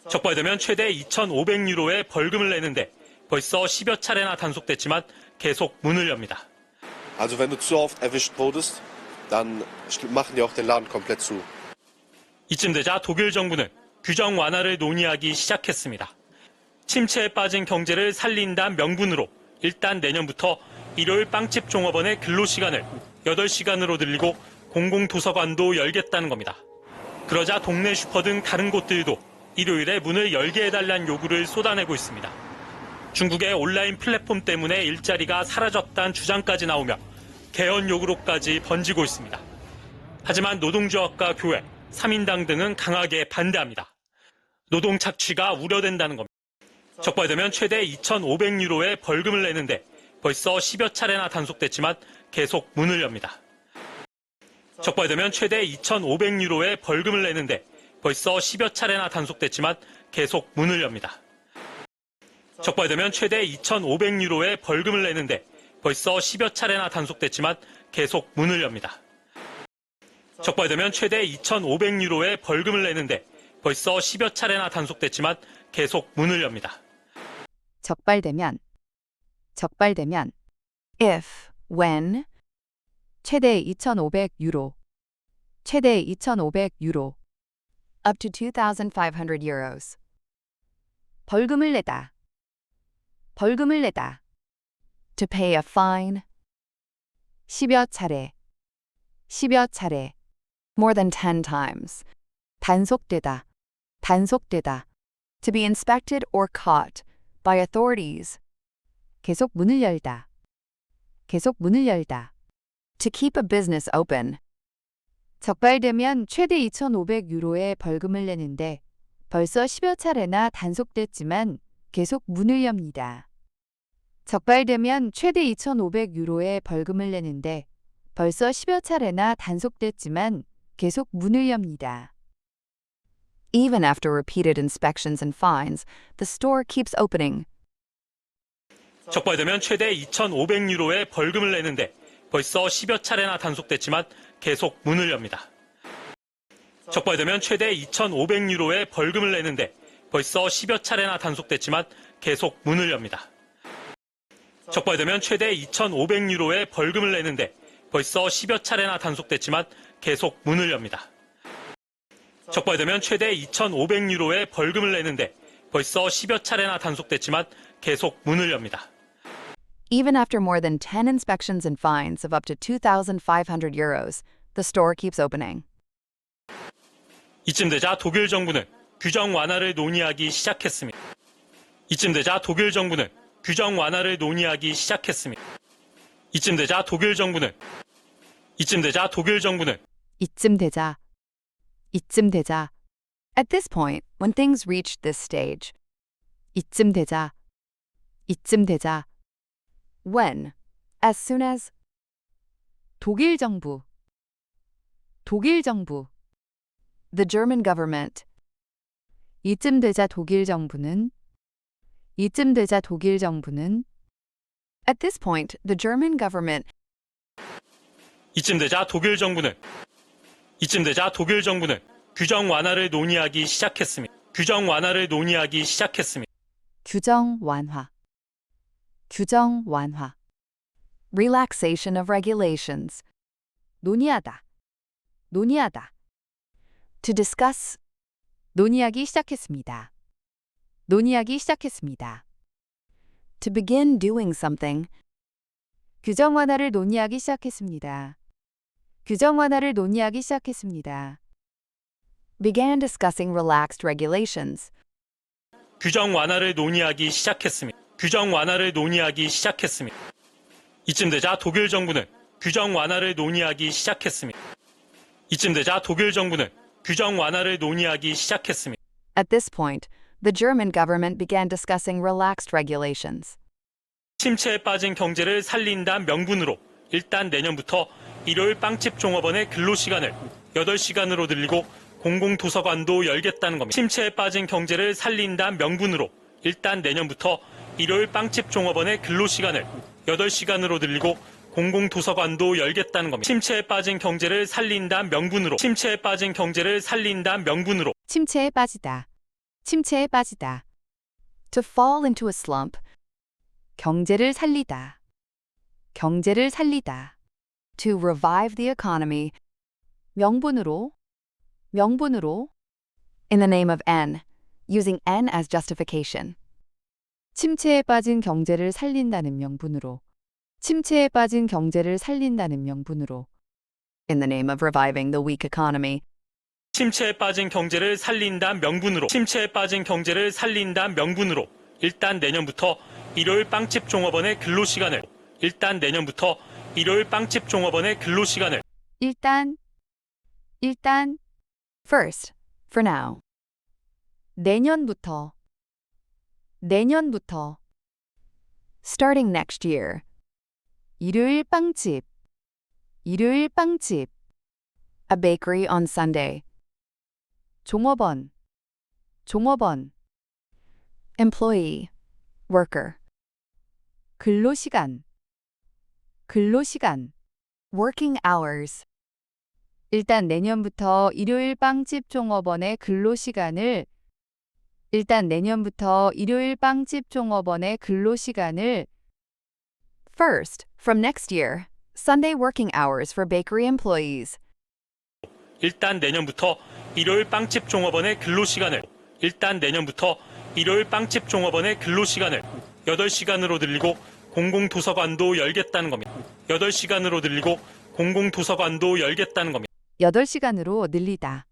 적발되면 최대 2,500유로의 벌금을 내는데 벌써 10여 차례나 단속됐지만 계속 문을 엽니다. Also wenn du zu oft erwischt wurdest, dann machen die auch den Laden komplett zu. 이쯤 되자 독일 정부는 규정 완화를 논의하기 시작했습니다. 침체에 빠진 경제를 살린다는 명분으로 일단 내년부터 일요일 빵집 종업원의 근로시간을 8시간으로 늘리고 공공도서관도 열겠다는 겁니다. 그러자 동네 슈퍼 등 다른 곳들도 일요일에 문을 열게 해달라는 요구를 쏟아내고 있습니다. 중국의 온라인 플랫폼 때문에 일자리가 사라졌다는 주장까지 나오며 개헌 요구로까지 번지고 있습니다. 하지만 노동조합과 교회, 3인당 등은 강하게 반대합니다. 노동 착취가 우려된다는 겁니다. 적발되면 최대 2,500유로의 벌금을 내는데 벌써 10여 차례나 단속됐지만 계속 문을 엽니다. 적발되면 최대 2,500유로의 벌금을 내는데 벌써 10여 차례나 단속됐지만 계속 문을 엽니다. 적발되면 최대 2,500유로의 벌금을 내는데 벌써 10여 차례나 단속됐지만 계속 문을 엽니다. 적발되면 최대 2,500유로의 벌금을 내는데 벌써 10여 차례나 단속됐지만 계속 문을 엽니다. 적발되면 if, when 최대 2,500유로 최대 2,500유로 up to 2,500 euros 벌금을 내다 to pay a fine 10여 차례 more than 10 times 단속되다 to be inspected or caught by authorities 계속 문을 열다 to keep a business open 적발되면 최대 2,500유로의 벌금을 내는데 벌써 10여 차례나 단속됐지만 계속 문을 엽니다. 적발되면 최대 2,500유로의 벌금을 내는데 벌써 10여 차례나 단속됐지만 계속 문을 엽니다. Even after repeated inspections and fines, the store keeps opening. 적발되면 최대 2,500유로의 벌금을 내는데 벌써 10여 차례나 단속됐지만 계속 문을 엽니다. 적발되면 최대 2,500유로의 벌금을 내는데 벌써 10여 차례나 단속됐지만 계속 문을 엽니다. 적발되면 최대 2,500유로의 벌금을 내는데 벌써 10여 차례나 단속됐지만 계속 문을 엽니다. 적발되면 최대 2,500유로의 벌금을 내는데 벌써 10여 차례나 단속됐지만 계속 문을 엽니다. Even after more than 10 inspections and fines of up to 2,500 euros, the store keeps opening. 이쯤 되자 독일 정부는 규정 완화를 논의하기 시작했습니다. 이쯤 되자 독일 정부는 규정 완화를 논의하기 시작했습니다. 이쯤 되자 독일 정부는 At this point, when things reached this stage. 이쯤 되자 When, as soon as 독일 정부 The German government 이쯤 되자 독일 정부는 At this point, the German government 이쯤 되자 독일 정부는 규정 완화를 논의하기 시작했습니다. 규정 완화 Relaxation of regulations 논의하다 To discuss 논의하기 시작했습니다. To begin doing something 규정 완화를 논의하기 시작했습니다. Began discussing relaxed regulations 규정 완화를 논의하기 시작했습니다. 이쯤 되자 독일 정부는 규정 완화를 논의하기 시작했습니다. At this point, the German government began discussing relaxed regulations. 침체에 빠진 경제를 살린다는 명분으로 일단 내년부터 일요일 빵집 종업원의 근로시간을 8시간으로 늘리고 공공도서관도 열겠다는 겁니다. 침체에 빠진 경제를 살린다는 명분으로 일단 내년부터 일요일 빵집 종업원의 근로시간을 8시간으로 늘리고 공공도서관도 열겠다는 겁니다. 침체에 빠진 경제를 살린다는 명분으로 침체에 빠지다 침체에 빠지다. To fall into a slump. 경제를 살리다. 경제를 살리다. To revive the economy. 명분으로. 명분으로. In the name of N. Using N as justification. 침체에 빠진 경제를 살린다는 명분으로. 침체에 빠진 경제를 살린다는 명분으로. In the name of reviving the weak economy. 침체에 빠진 경제를 살린다 명분으로. 침체에 빠진 경제를 살린다 명분으로. 일단 내년부터 일요일 빵집 종업원의 근로시간을. 일단 내년부터 일요일 빵집 종업원의 근로시간을. 일단 first, for now. 내년부터 starting next year. 일요일 빵집 a bakery on Sunday. 종업원 employee, worker. 근로시간 working hours. 일단 내년부터 일요일 빵집 종업원의 근로시간을 first, from next year, Sunday working hours for bakery employees. 일단 내년부터 일요일 빵집 종업원의 근로시간을. 일단 내년부터 일요일 빵집 종업원의 근로시간을 8시간으로 늘리고 공공도서관도 열겠다는 겁니다. 8시간으로 늘리고 공공도서관도 열겠다는 겁니다. 8시간으로 늘리다.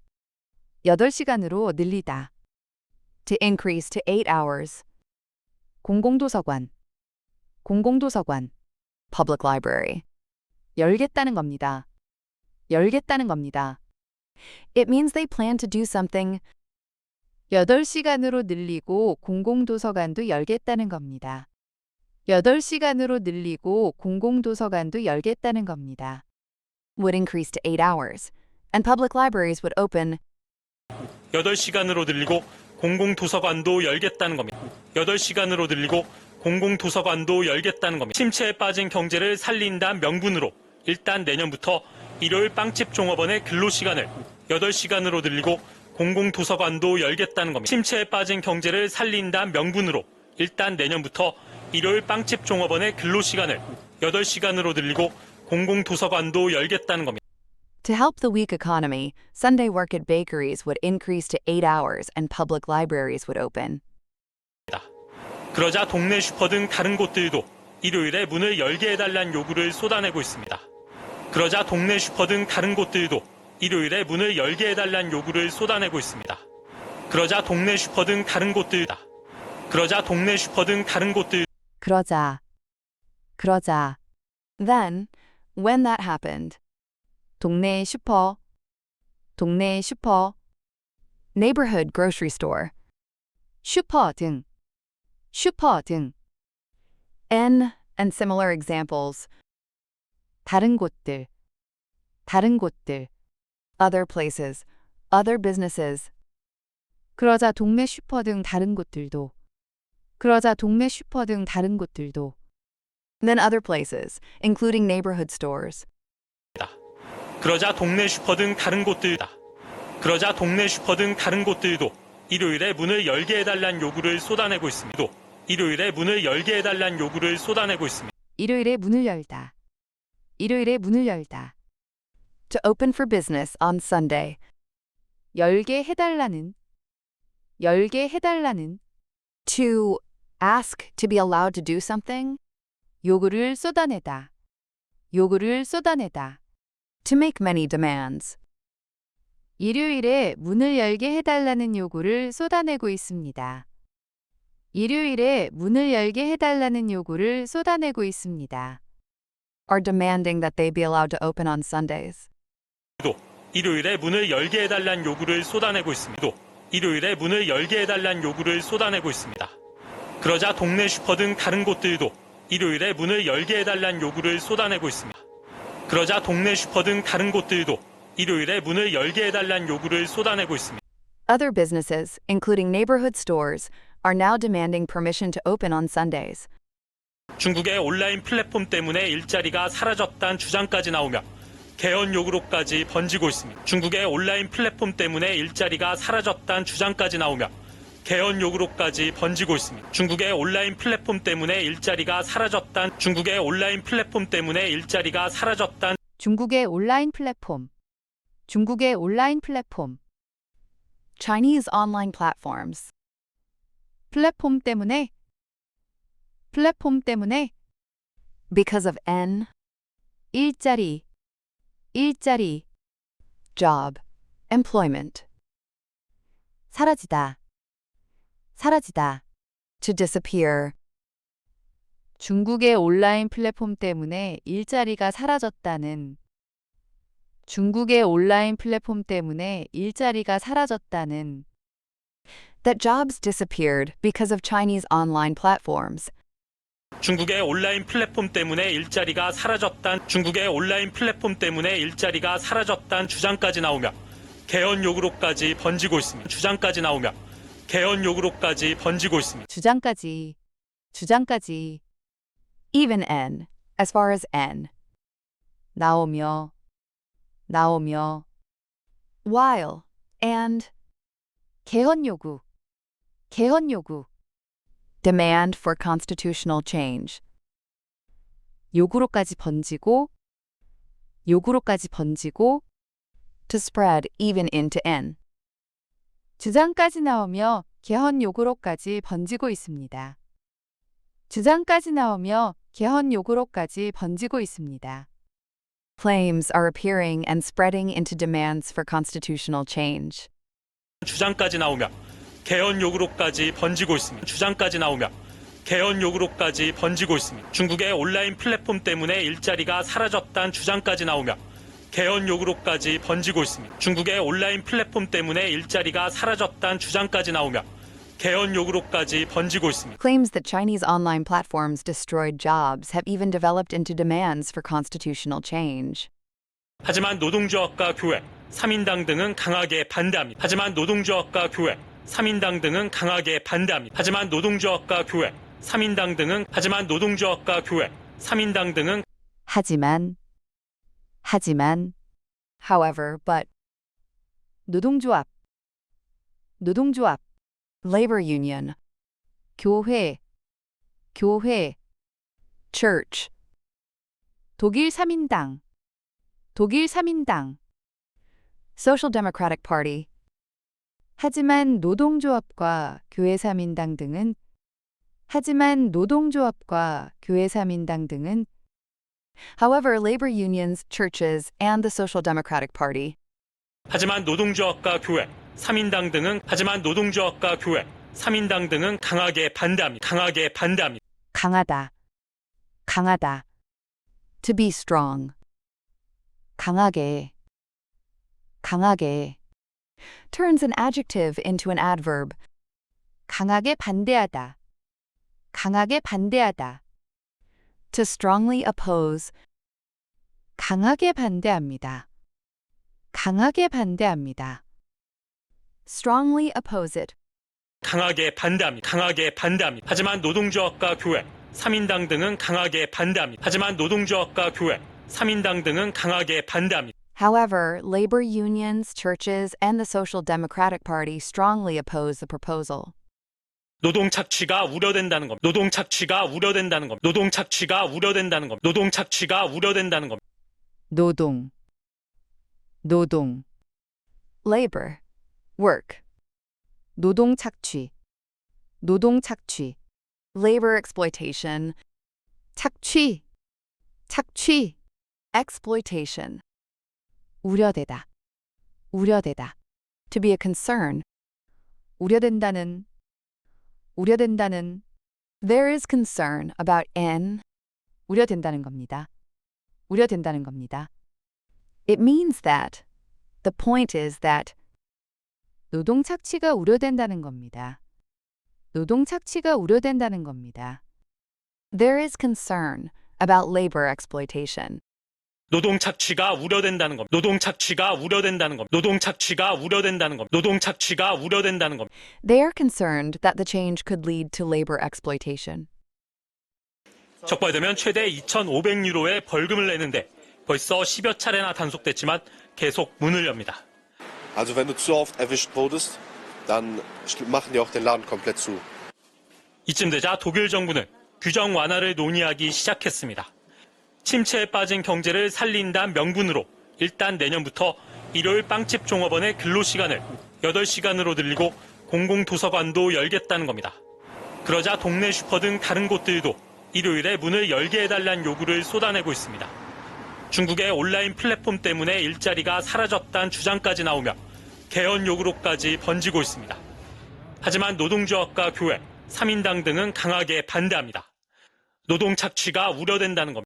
8시간으로 늘리다. To increase to 8 hours. 공공도서관. Public library. 열겠다는 겁니다. It means they plan to do something. 8시간으로 늘리고 공공도서관도 열겠다는 겁니다. 8시간으로 늘리고 공공도서관도 열겠다는 겁니다. Would increase to 8 hours, and public libraries would open. 8시간으로 늘리고 공공도서관도 열겠다는 겁니다. 8시간으로 늘리고 공공도서관도 열겠다는 겁니다. 침체에 빠진 경제를 살린다 명분으로 일단 내년부터 일요일 빵집 종업원의 근로시간을 8시간으로 늘리고 공공도서관도 열겠다는 겁니다. 침체에 빠진 경제를 살린다 명분으로 일단 내년부터 일요일 빵집 종업원의 근로시간을 8시간으로 늘리고 공공도서관도 열겠다는 겁니다. To help the weak economy, Sunday work at bakeries would increase to 8 hours and public libraries would open. 그러자 동네 슈퍼 등 다른 곳들도 일요일에 문을 열게 해달란 요구를 쏟아내고 있습니다. 그러자 동네 슈퍼 등 다른 곳들도 일요일에 문을 열게 해달란 요구를 쏟아내고 있습니다. 그러자 동네 슈퍼 등 다른 곳들. 그러자. Then, when that happened. 동네 슈퍼. Neighborhood grocery store. 슈퍼 등. N and similar examples. 다른 곳들. Other places, other businesses. 그러자 동네 슈퍼 등 다른 곳들도. Then other places, including neighborhood stores. 그러자 동네 슈퍼 등 다른 곳들도 일요일에 문을 열게 해달란 요구를 쏟아내고 있습니다. 일요일에 문을 열다. To open for business on Sunday. 열게 해달라는. To ask to be allowed to do something. 요구를 쏟아내다. To make many demands. 일요일에 문을 열게 해달라는 요구를 쏟아내고 있습니다. Are demanding that they be allowed to open on Sundays. 일요일에 문을 열게 해달란 요구를 쏟아내고 있습니다. 그러자 동네 슈퍼 등 다른 곳들도 일요일에 문을 열게 해달란 요구를 쏟아내고 있습니다. Other businesses, including neighborhood stores, are now demanding permission to open on Sundays. 중국의 온라인 플랫폼 때문에 일자리가 사라졌다는 주장까지 나오며 개헌 요구로까지 번지고 있습니다. 중국의 온라인 플랫폼 때문에 일자리가 사라졌다는 주장까지 나오며 개헌 요구로까지 번지고 있습니다. 중국의 온라인 플랫폼 때문에 일자리가 사라졌단 중국의 온라인 플랫폼 때문에 일자리가 사라졌단 중국의 온라인 플랫폼. 중국의 온라인 플랫폼. Chinese online platforms. 플랫폼 때문에. 플랫폼 때문에. Because of N. 일자리. 일자리. Job. Employment. 사라지다. 사라지다. To disappear. 중국의 온라인 플랫폼 때문에 일자리가 사라졌다는. 중국의 온라인 플랫폼 때문에 일자리가 사라졌다는. That jobs disappeared because of Chinese online platforms. 중국의 온라인 플랫폼 때문에 일자리가 사라졌단 중국의 온라인 플랫폼 때문에 일자리가 사라졌단 주장까지 나오며 개헌 요구로까지 번지고 있습니다. 주장까지 나오며 개헌 요구로까지 번지고 있습니다. 주장까지. Even N. As far as N. 나오며. While. And. 개헌 요구. Demand for constitutional change. 요구로까지 번지고. To spread even into N. 주장까지 나오며 개헌 요구로까지 번지고 있습니다. Claims are appearing and spreading into demands for constitutional change. 주장까지 나오며 개헌 요구로까지 번지고 있습니다. 주장까지 나오며 개헌 요구로까지 번지고 있습니다. 중국의 온라인 플랫폼 때문에 일자리가 사라졌단 주장까지 나오며 개헌 요구로까지 번지고 있습니다. 중국의 온라인 플랫폼 때문에 일자리가 사라졌단 주장까지 나오며 개헌 요구로까지 번지고 있습니다. Claims that Chinese online platforms destroyed jobs have even developed into demands for constitutional change. 하지만 노동조합과 교회, 3인당 등은 강하게 반대합니다. 하지만 노동조합과 교회, 3인당 등은 강하게 반대합니다. 하지만 노동조합과 교회, 3인당 등은 however, but 노동조합 labor union 교회 church 독일 3인당 Social Democratic Party 하지만 노동조합과 교회 3인당 등은 However, labor unions, churches, and the Social Democratic Party 하지만 노동조합과 교회, 3인당 등은 강하게 반대합니다. 강하다 to be strong 강하게 turns an adjective into an adverb 강하게 반대하다 to strongly oppose 강하게 반대합니다 strongly oppose it 강하게 반대합니다. 하지만 노동조합과 교회, 3인당 등은 강하게 반대합니다. However, labor unions, churches, and the Social Democratic Party strongly oppose the proposal. 노동 착취가 우려된다는 겁니다. 노동 labor work 노동 착취 labor exploitation 착취 exploitation 우려되다 to be a concern 우려된다는 there is concern about N 우려된다는 겁니다. It means that the point is that 노동 착취가 우려된다는 겁니다. There is concern about labor exploitation. 노동 착취가 우려된다는 겁니다. They are concerned that the change could lead to labor exploitation. 적발되면 최대 2,500유로의 벌금을 내는데 벌써 10여 차례나 단속됐지만 계속 문을 엽니다. Also wenn du zu oft erwischt wurdest, dann machen die auch den Laden komplett zu. 이쯤 되자 독일 정부는 규정 완화를 논의하기 시작했습니다. 침체에 빠진 경제를 살린다는 명분으로 일단 내년부터 일요일 빵집 종업원의 근로시간을 8시간으로 늘리고 공공도서관도 열겠다는 겁니다. 그러자 동네 슈퍼 등 다른 곳들도 일요일에 문을 열게 해달라는 요구를 쏟아내고 있습니다. 중국의 온라인 플랫폼 때문에 일자리가 사라졌다는 주장까지 나오며 개헌 요구로까지 번지고 있습니다. 하지만 노동조합과 교회, 3인당 등은 강하게 반대합니다. 노동 착취가 우려된다는 겁니다.